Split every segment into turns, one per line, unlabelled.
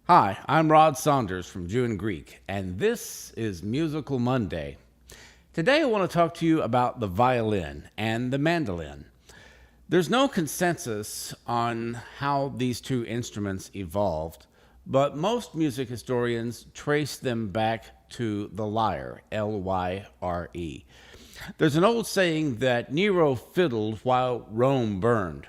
Hi, I'm Rod Saunders from Jew and Greek, and this is Musical Monday. Today I want to talk to you about the violin and the mandolin. There's no consensus on how these two instruments evolved, but most music historians trace them back to the lyre, L-Y-R-E. There's an old saying that Nero fiddled while Rome burned,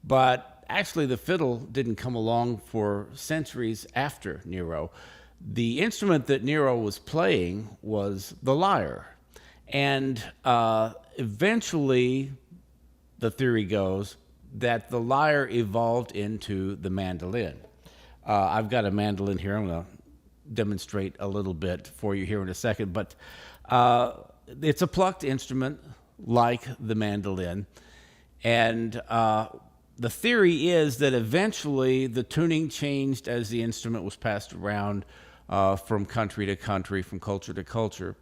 but actually, the fiddle didn't come along for centuries after Nero. The instrument that Nero was playing was the lyre. And eventually, the theory goes that the lyre evolved into the mandolin. I've got a mandolin here. I'm going to demonstrate a little bit for you here in a second. But it's a plucked instrument like the mandolin. And the theory is that eventually the tuning changed as the instrument was passed around from country to country, from culture to culture.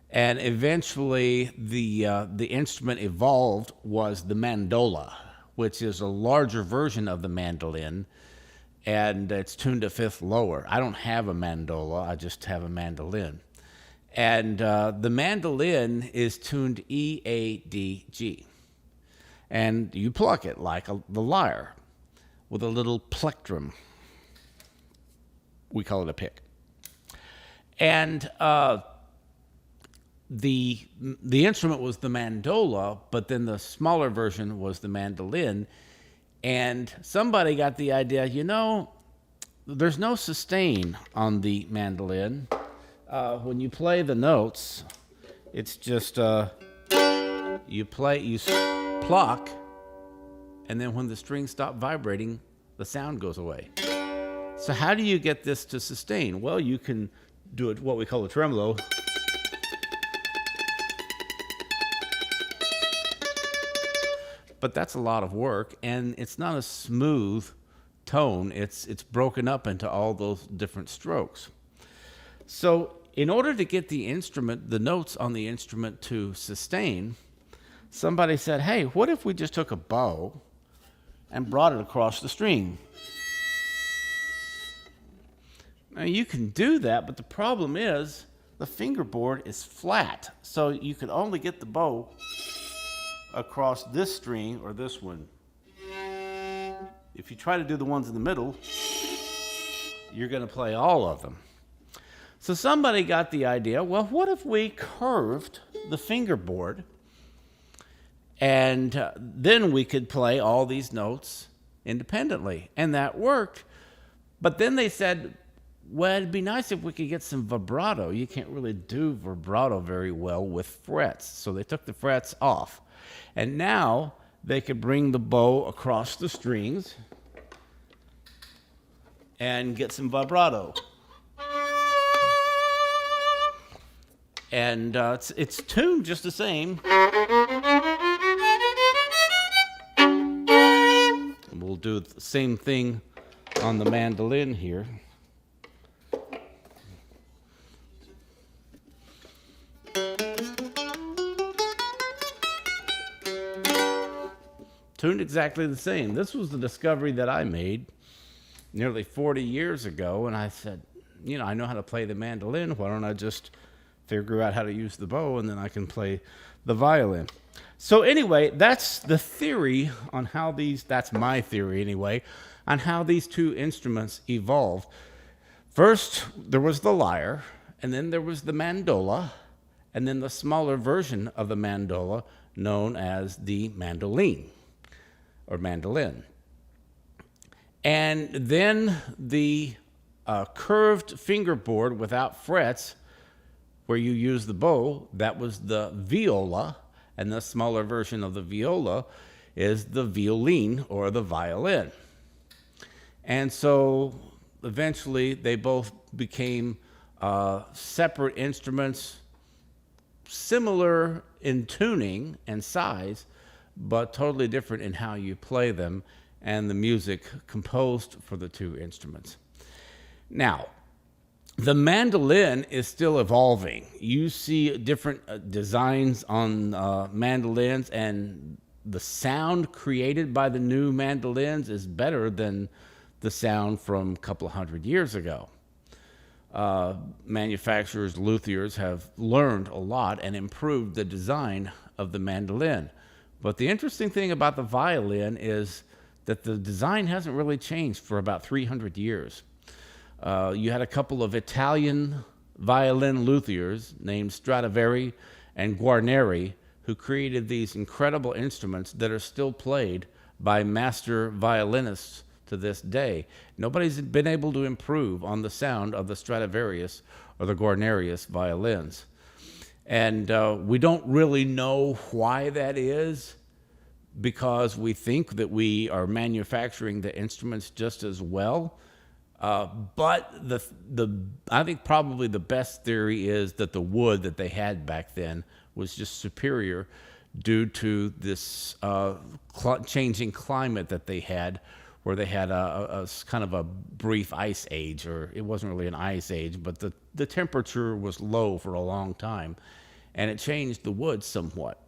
And eventually the instrument evolved was the mandola, which is a larger version of the mandolin, and it's tuned a fifth lower. I don't have a mandola, I just have a mandolin. And the mandolin is tuned E, A, D, G. And you pluck it like the lyre with a little plectrum. We call it a pick. And the instrument was the mandola, but then the smaller version was the mandolin. And somebody got the idea, there's no sustain on the mandolin. When you play the notes, it's just you pluck, and then when the strings stop vibrating, the sound goes away. So how do you get this to sustain? Well, you can do it what we call a tremolo. But that's a lot of work, and it's not a smooth tone. It's broken up into all those different strokes. So in order to get the notes on the instrument to sustain, somebody said, hey, what if we just took a bow and brought it across the string? Now, you can do that, but the problem is the fingerboard is flat. So you can only get the bow across this string or this one. If you try to do the ones in the middle, you're going to play all of them. So somebody got the idea, well, what if we curved the fingerboard, and then we could play all these notes independently. And that worked. But then they said, well, it'd be nice if we could get some vibrato. You can't really do vibrato very well with frets. So they took the frets off. And now they could bring the bow across the strings and get some vibrato. And it's tuned just the same. We'll do the same thing on the mandolin here. Tuned exactly the same. This was the discovery that I made nearly 40 years ago, and I said, I know how to play the mandolin. Why don't I just figure out how to use the bow, and then I can play the violin. So anyway, that's the theory on how that's my theory anyway, on how these two instruments evolved. First, there was the lyre, and then there was the mandola, and then the smaller version of the mandola known as the mandolin or mandolin. And then the curved fingerboard without frets, where you use the bow, that was the viola, and the smaller version of the viola is the violin or the violin. And so eventually they both became separate instruments, similar in tuning and size, but totally different in how you play them and the music composed for the two instruments. Now, the mandolin is still evolving. You see different designs on mandolins, and the sound created by the new mandolins is better than the sound from a couple of hundred years ago. Manufacturers, luthiers have learned a lot and improved the design of the mandolin. But the interesting thing about the violin is that the design hasn't really changed for about 300 years. You had a couple of Italian violin luthiers named Stradivari and Guarneri who created these incredible instruments that are still played by master violinists to this day. Nobody's been able to improve on the sound of the Stradivarius or the Guarnerius violins. And we don't really know why that is, because we think that we are manufacturing the instruments just as well. But I think probably the best theory is that the wood that they had back then was just superior due to this changing climate that they had, where they had a kind of a brief ice age, or it wasn't really an ice age, but the temperature was low for a long time, and it changed the wood somewhat.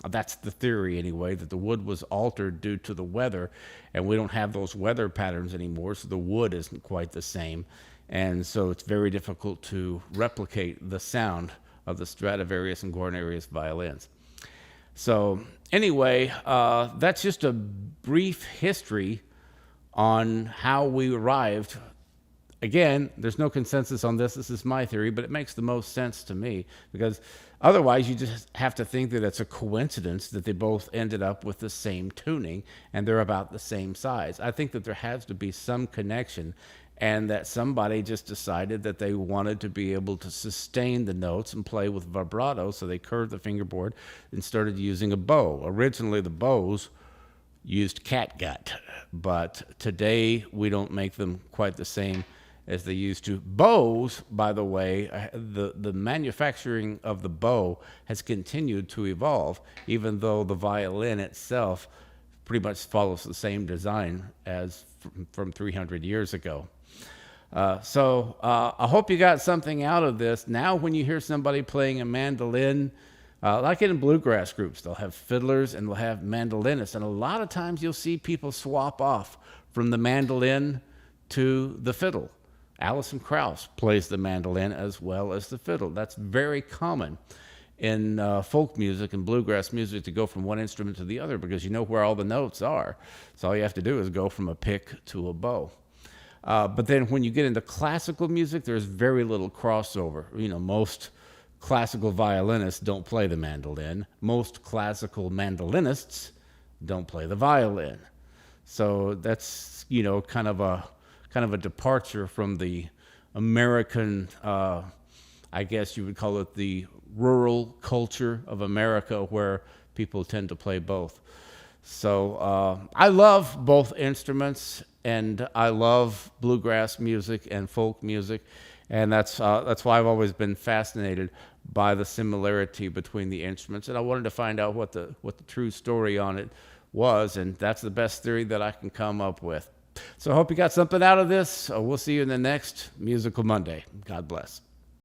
That's the theory anyway, that the wood was altered due to the weather, and we don't have those weather patterns anymore, so the wood isn't quite the same. And so it's very difficult to replicate the sound of the Stradivarius and Guarnerius violins. So anyway, that's just a brief history on how we arrived. Again, there's no consensus on this. This is my theory, but it makes the most sense to me, because otherwise you just have to think that it's a coincidence that they both ended up with the same tuning and they're about the same size. I think that there has to be some connection, and that somebody just decided that they wanted to be able to sustain the notes and play with vibrato, so they curved the fingerboard and started using a bow. Originally, the bows used catgut, but today we don't make them quite the same as they used to. Bows, by the way, the manufacturing of the bow has continued to evolve, even though the violin itself pretty much follows the same design as from 300 years ago. So I hope you got something out of this. Now when you hear somebody playing a mandolin, like in bluegrass groups, they'll have fiddlers and they'll have mandolinists. And a lot of times you'll see people swap off from the mandolin to the fiddle. Alison Krauss plays the mandolin as well as the fiddle. That's very common in folk music and bluegrass music, to go from one instrument to the other, because you know where all the notes are. So all you have to do is go from a pick to a bow. But then when you get into classical music, there's very little crossover. You know, most classical violinists don't play the mandolin. Most classical mandolinists don't play the violin. So that's, you know, kind of a departure from the American, I guess you would call it the rural culture of America, where people tend to play both. So I love both instruments, and I love bluegrass music and folk music, and that's why I've always been fascinated by the similarity between the instruments. And I wanted to find out what the true story on it was, and that's the best theory that I can come up with. So I hope you got something out of this. We'll see you in the next Musical Monday. God bless.